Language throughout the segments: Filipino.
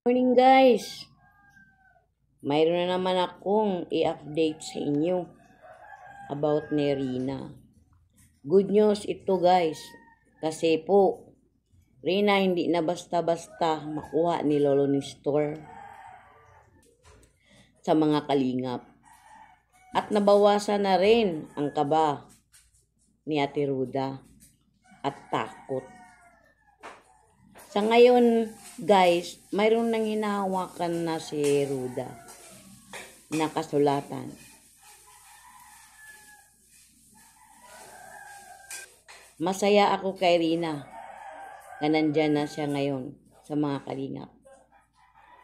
Morning guys! Mayroon na naman akong i-update sa inyo about ni Rina. Good news ito guys. Kasi po, Rina hindi na basta-basta makuha ni Lolo Nestor sa mga kalingap. At nabawasan na rin ang kaba ni Ate Ruda at takot. Sa ngayon, guys, mayroon nang hinahawakan na si Ruda na kasulatan. Masaya ako kay Rina na nandyan na siya ngayon sa mga kalingap.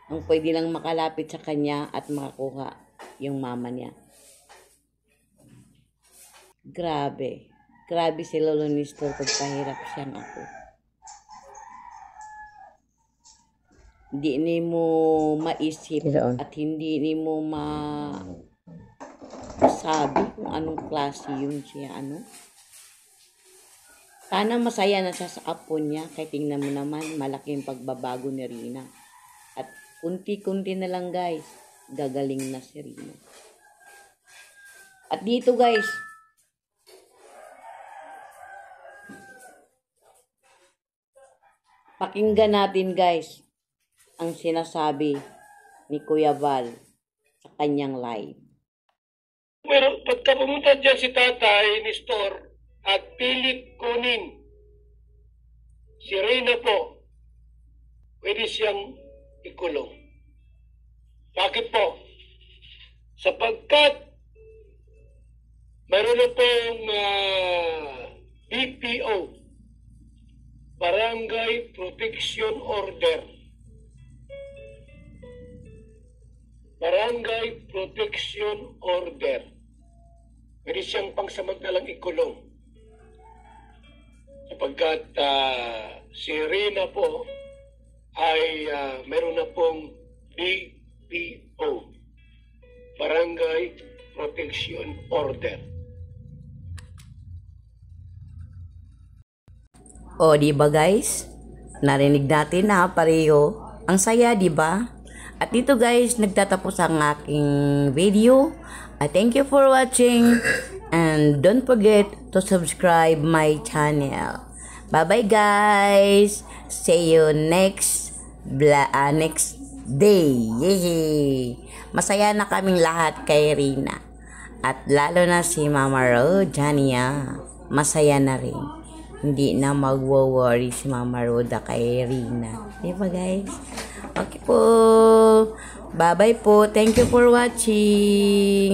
Ang pwede lang makalapit sa kanya at makakuha yung mama niya. Grabe. Grabe si Lolo Nestor pagpahirap siyang ako. Hindi ni mo maisip at hindi ni mo masabi kung anong klase yun siya. Sana masaya na siya sa apo niya. Kaya tingnan mo naman, malaking pagbabago ni Rina. At kunti-kunti na lang guys, gagaling na si Rina. At dito guys, pakinggan natin guys ang sinasabi ni Kuya Val sa kanyang live. Pero pagka pumunta dyan si Tatay Nestor at pilit kunin si Rina po, pwede siyang ikulong. Bakit po? Sapagkat mayroon na pong BPO, Barangay Protection Order. Barangay Protection Order. Pwede siyang pangsamantalang ikulong. Sapagkat si Rina po ay meron na pong BPO, Barangay Protection Order. O, diba guys? Narinig natin na pareho. Ang saya, diba? At dito guys, nagtatapos ang aking video. Thank you for watching. And don't forget to subscribe my channel. Bye-bye guys. See you next day. Yay! Masaya na kaming lahat kay Rina. At lalo na si Mama Rodania. Masaya na rin. Hindi na magwo-worry si Mama Roda kay Rina. Diba guys? Okay po. Bye-bye po. Thank you for watching.